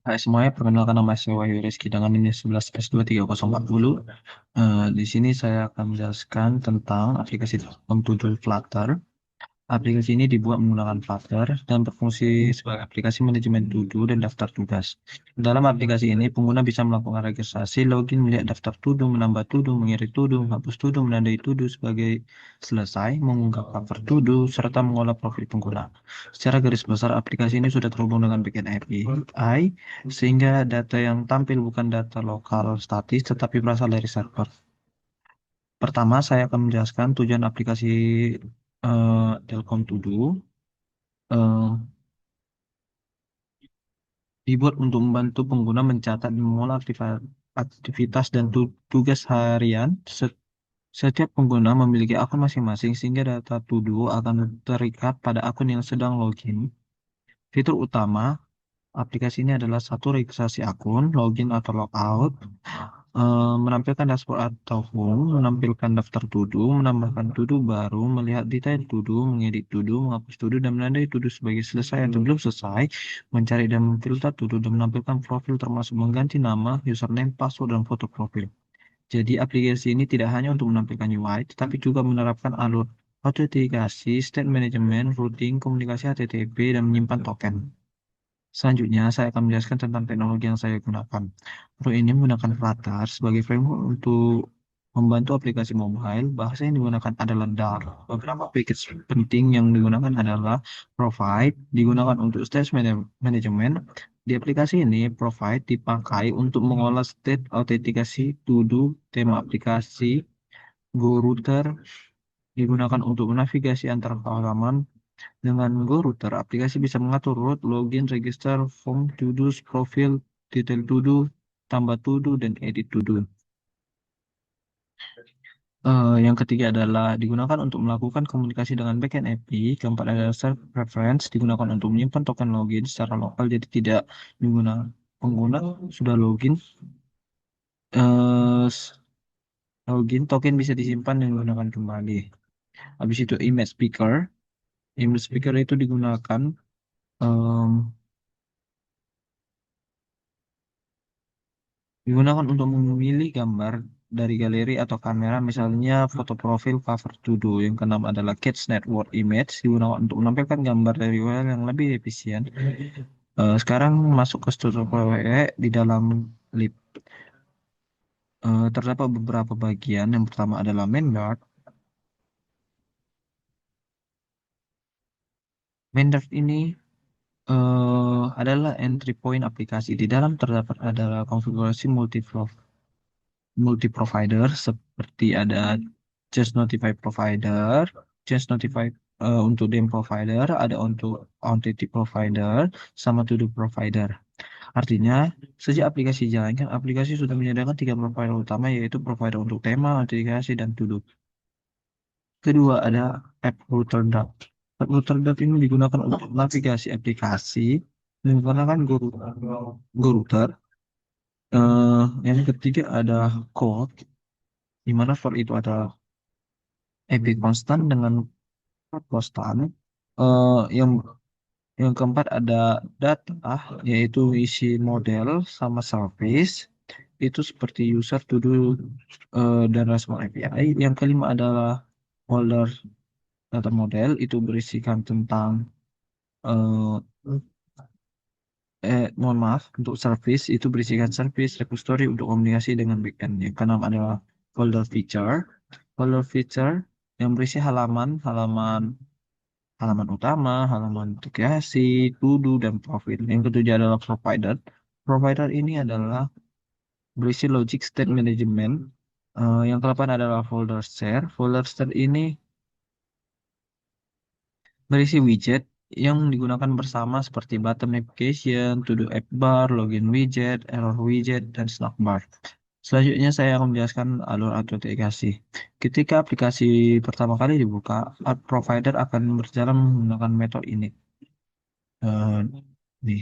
Hai semuanya, perkenalkan nama saya Wahyu Rizky dengan NIM 11S23040. Di sini saya akan menjelaskan tentang aplikasi Telkom to Flutter. Aplikasi ini dibuat menggunakan Flutter dan berfungsi sebagai aplikasi manajemen to-do dan daftar tugas. Dalam aplikasi ini, pengguna bisa melakukan registrasi, login, melihat daftar to-do, menambah to-do, mengirim to-do, menghapus to-do, menandai to-do sebagai selesai, mengunggah cover to-do, serta mengolah profil pengguna. Secara garis besar, aplikasi ini sudah terhubung dengan backend API, sehingga data yang tampil bukan data lokal statis, tetapi berasal dari server. Pertama, saya akan menjelaskan tujuan aplikasi Telkom To Do. Eh, Dibuat untuk membantu pengguna mencatat dan mengolah aktivitas dan tugas harian. Setiap pengguna memiliki akun masing-masing, sehingga data To Do akan terikat pada akun yang sedang login. Fitur utama aplikasi ini adalah satu, registrasi akun, login atau logout, menampilkan dashboard atau home, menampilkan daftar to-do, menambahkan to-do baru, melihat detail to-do, mengedit to-do, menghapus to-do, dan menandai to-do sebagai selesai atau belum selesai, mencari dan memfilter to-do, dan menampilkan profil termasuk mengganti nama, username, password, dan foto profil. Jadi aplikasi ini tidak hanya untuk menampilkan UI, tetapi juga menerapkan alur autentikasi, state management, routing, komunikasi HTTP, dan menyimpan token. Selanjutnya, saya akan menjelaskan tentang teknologi yang saya gunakan. Produk ini menggunakan Flutter sebagai framework untuk membantu aplikasi mobile. Bahasa yang digunakan adalah Dart. Beberapa package penting yang digunakan adalah Provide, digunakan untuk state management. Di aplikasi ini, Provide dipakai untuk mengolah state autentikasi, to-do, tema aplikasi, Go Router, digunakan untuk navigasi antar halaman. Dengan Go Router, aplikasi bisa mengatur root, login, register, form, to-dos, profil, detail to-do, tambah to-do, dan edit to-do. Yang ketiga adalah digunakan untuk melakukan komunikasi dengan backend API. Keempat adalah self preference, digunakan untuk menyimpan token login secara lokal, jadi tidak digunakan pengguna sudah login. eh, Login token bisa disimpan dan digunakan kembali. Habis itu image speaker. Image speaker itu digunakan untuk memilih gambar dari galeri atau kamera, misalnya foto profil, cover to do. Yang keenam adalah Catch Network Image, digunakan untuk menampilkan gambar dari WL yang lebih efisien. Sekarang masuk ke struktur PWE di dalam lib. Terdapat beberapa bagian. Yang pertama adalah main Dart. Main Dart ini adalah entry point aplikasi. Di dalam terdapat adalah konfigurasi multi provider seperti ada Just Notify Provider, Just Notify untuk DEM Provider, ada untuk Entity Provider, sama To Do Provider. Artinya, sejak aplikasi dijalankan, aplikasi sudah menyediakan tiga provider utama, yaitu provider untuk tema, autentikasi, dan To Do. Kedua, ada App Router Dart. App Router Dart ini digunakan untuk navigasi aplikasi, menggunakan Go Router. Yang ketiga ada Code, di mana for itu ada IP konstan dengan konstan. Yang keempat ada data, yaitu isi model sama service. Itu seperti user to do dan respon API. Yang kelima adalah folder data model, itu berisikan tentang eh, mohon maaf, untuk service itu berisikan service repository untuk komunikasi dengan backend. Yang keenam adalah folder feature. Folder feature yang berisi halaman halaman utama, halaman integrasi, to-do, dan profil. Yang ketujuh adalah provider. Provider ini adalah berisi logic state management. Yang kedelapan adalah folder share. Folder share ini berisi widget yang digunakan bersama seperti button navigation, to-do app bar, login widget, error widget, dan snack bar. Selanjutnya saya akan menjelaskan alur autentikasi. Ketika aplikasi pertama kali dibuka, app provider akan berjalan menggunakan metode ini. Eh, nih,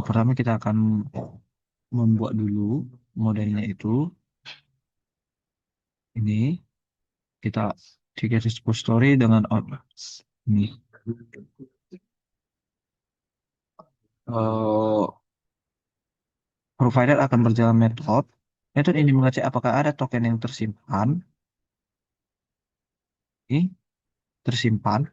pertama kita akan membuat dulu modelnya itu. Ini kita tiga repository dengan outbox ini. Eh, Provider akan berjalan metode. Metode ini mengecek apakah ada token yang tersimpan, ini tersimpan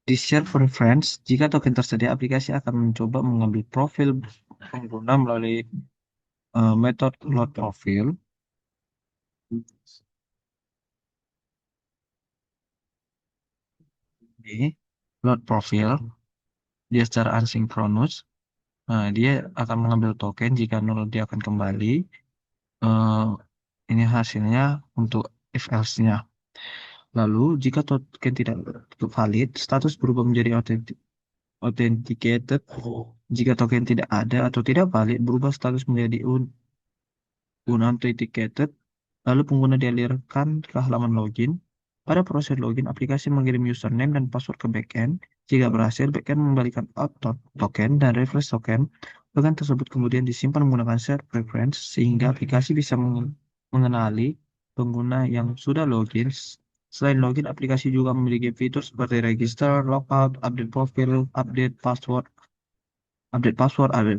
di share preference. Jika token tersedia, aplikasi akan mencoba mengambil profil pengguna melalui metode load profile. Ini load profile, dia secara asinkronus. Nah, dia akan mengambil token. Jika nol, dia akan kembali. Eh, ini hasilnya untuk if else-nya. Lalu, jika token tidak valid, status berubah menjadi authenticated. Jika token tidak ada atau tidak valid, berubah status menjadi unauthenticated. Lalu pengguna dialirkan ke halaman login. Pada proses login, aplikasi mengirim username dan password ke backend. Jika berhasil, backend mengembalikan out token dan refresh token. Token tersebut kemudian disimpan menggunakan share preference sehingga aplikasi bisa mengenali pengguna yang sudah login. Selain login, aplikasi juga memiliki fitur seperti register, logout, update password, update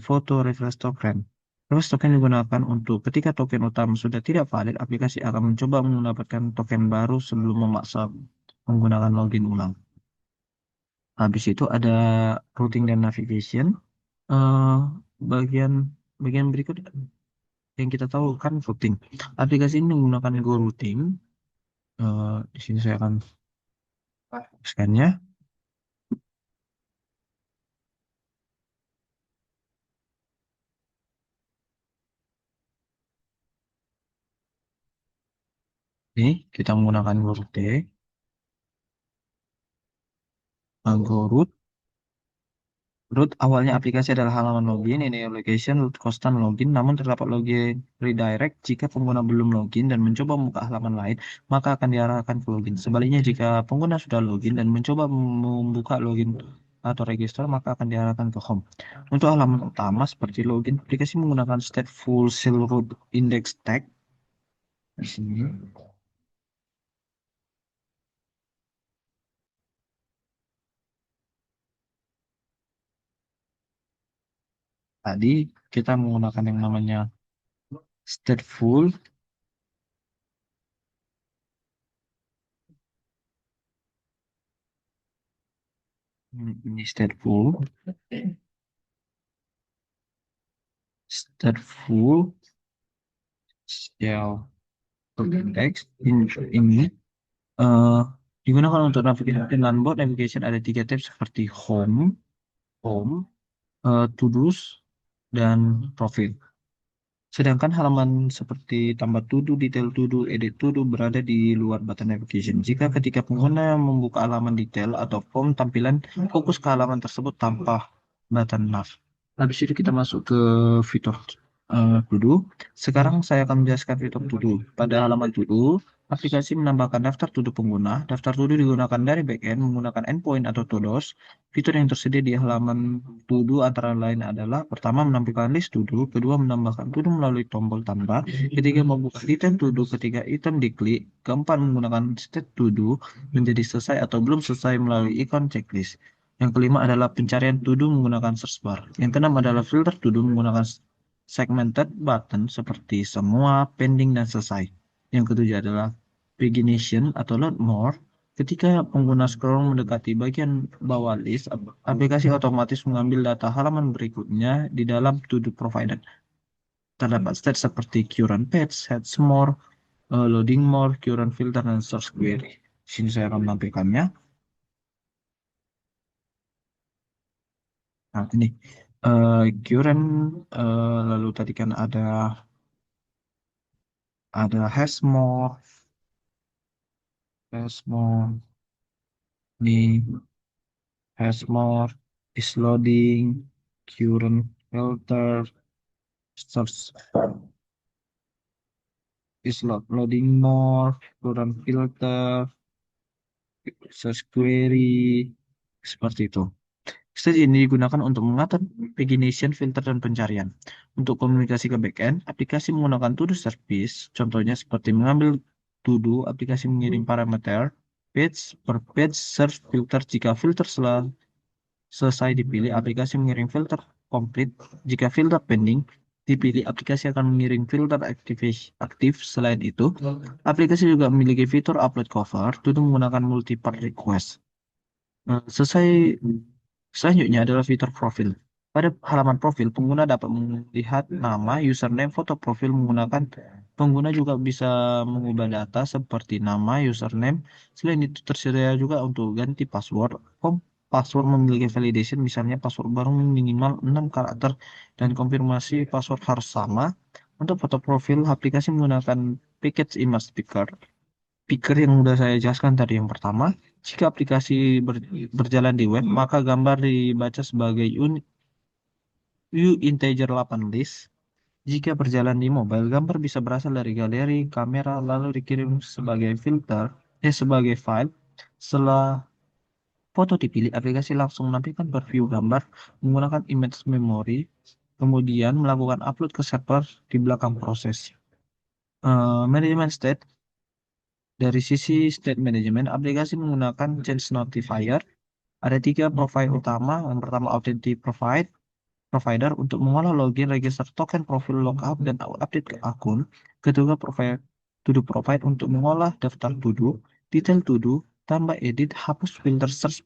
foto, refresh token. Refresh token digunakan untuk ketika token utama sudah tidak valid, aplikasi akan mencoba mendapatkan token baru sebelum memaksa menggunakan login ulang. Habis itu ada routing dan navigation. Eh, bagian bagian berikut yang kita tahu kan routing. Aplikasi ini menggunakan Go Routing. Di sini saya akan scan-nya. Ini kita menggunakan Go Routing. Go Root. Root awalnya aplikasi adalah halaman login, ini location, root constant login, namun terdapat login redirect jika pengguna belum login dan mencoba membuka halaman lain, maka akan diarahkan ke login. Sebaliknya, jika pengguna sudah login dan mencoba membuka login atau register, maka akan diarahkan ke home. Untuk halaman utama seperti login, aplikasi menggunakan stateful shell root index tag. Di sini, tadi kita menggunakan yang namanya stateful, ini stateful shell index ini eh, digunakan untuk navigasi landboard navigation ada tiga tab seperti home, to-dos, dan profil. Sedangkan halaman seperti tambah to-do, detail to-do, edit to-do berada di luar button navigation. Jika ketika pengguna membuka halaman detail atau form, tampilan fokus ke halaman tersebut tanpa button nav. Habis itu kita masuk ke fitur to-do. Sekarang saya akan menjelaskan fitur to-do. Pada halaman to-do, aplikasi menambahkan daftar to-do pengguna. Daftar to-do digunakan dari backend menggunakan endpoint atau to-dos. Fitur yang tersedia di halaman to-do antara lain adalah pertama menampilkan list to-do, kedua menambahkan to-do melalui tombol tambah, ketiga membuka detail to-do ketika item diklik, keempat menggunakan state to-do menjadi selesai atau belum selesai melalui ikon checklist. Yang kelima adalah pencarian to-do menggunakan search bar. Yang keenam adalah filter to-do menggunakan segmented button seperti semua, pending, dan selesai. Yang ketujuh adalah pagination atau load more. Ketika pengguna scroll mendekati bagian bawah list, aplikasi otomatis mengambil data halaman berikutnya di dalam to-do provider. Terdapat stats seperti current page, heads more, loading more, current filter, dan search query. Di sini saya akan menampilkannya. Nah, ini current, lalu tadi kan ada has more, ini has more, is loading, current filter, search is loading more, current filter, search query, seperti itu. Stage ini digunakan untuk mengatur pagination, filter, dan pencarian. Untuk komunikasi ke backend, aplikasi menggunakan to-do service, contohnya seperti mengambil to-do, aplikasi mengirim parameter, page per page, search filter jika filter Selesai dipilih, aplikasi mengirim filter komplit. Jika filter pending dipilih, aplikasi akan mengirim filter aktif. Selain itu, aplikasi juga memiliki fitur upload cover untuk menggunakan multi-part request. Selesai Selanjutnya adalah fitur profil. Pada halaman profil, pengguna dapat melihat nama, username, foto profil menggunakan. Pengguna juga bisa mengubah data seperti nama, username. Selain itu, tersedia juga untuk ganti password. Password memiliki validation, misalnya password baru minimal 6 karakter dan konfirmasi password harus sama. Untuk foto profil, aplikasi menggunakan package image picker. Picker yang sudah saya jelaskan tadi yang pertama, jika aplikasi berjalan di web, maka gambar dibaca sebagai integer 8 list. Jika berjalan di mobile, gambar bisa berasal dari galeri, kamera, lalu dikirim sebagai file. Setelah foto dipilih, aplikasi langsung menampilkan preview gambar menggunakan image memory, kemudian melakukan upload ke server di belakang proses. Manajemen state. Dari sisi state management, aplikasi menggunakan change notifier. Ada tiga profile utama. Yang pertama, provider untuk mengolah login, register token, profil logout, dan update ke akun. Kedua, to do provide untuk mengolah daftar to do, detail to do, tambah edit, hapus filter search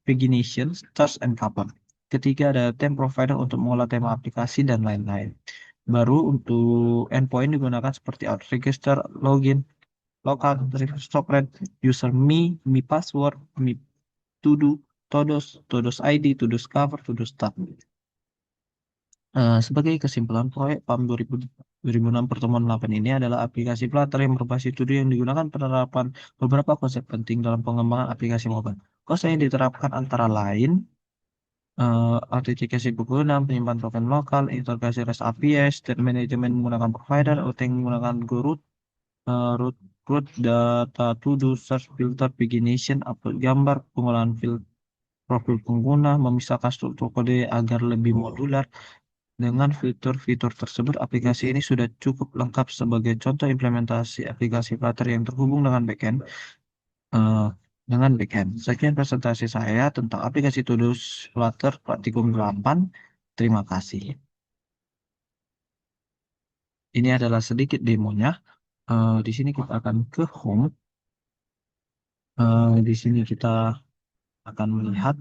pagination, search and cover. Ketiga, ada theme provider untuk mengolah tema aplikasi dan lain-lain. Baru untuk endpoint digunakan seperti out register, login, logout, reverse stored, user me password, me to do, todos ID, todos cover, todos tab. Sebagai kesimpulan, proyek PAM 2006 pertemuan 8 ini adalah aplikasi Flutter yang berbasis studi yang digunakan penerapan beberapa konsep penting dalam pengembangan aplikasi mobile. Konsep yang diterapkan antara lain autentikasi pengguna, penyimpan token lokal, integrasi REST API, state management menggunakan provider, routing menggunakan root, root, root data to do, search filter, pagination, upload gambar, pengolahan profil pengguna, memisahkan struktur kode agar lebih modular. Dengan fitur-fitur tersebut, aplikasi ini sudah cukup lengkap sebagai contoh implementasi aplikasi Flutter yang terhubung eh, dengan backend. Sekian presentasi saya tentang aplikasi Todoist Flutter Praktikum 8. Terima kasih. Ini adalah sedikit demonya. Di sini kita akan ke home. Di sini kita akan melihat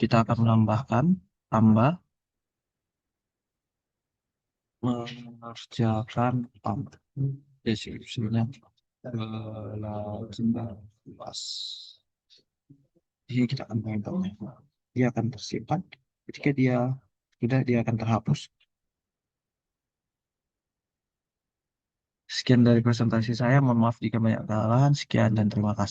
kita akan menambahkan tambah mengerjakan deskripsinya luas. Jadi kita akan mengimportnya. Dia akan tersimpan. Ketika dia akan terhapus. Sekian dari presentasi saya. Mohon maaf jika banyak kesalahan. Sekian dan terima kasih.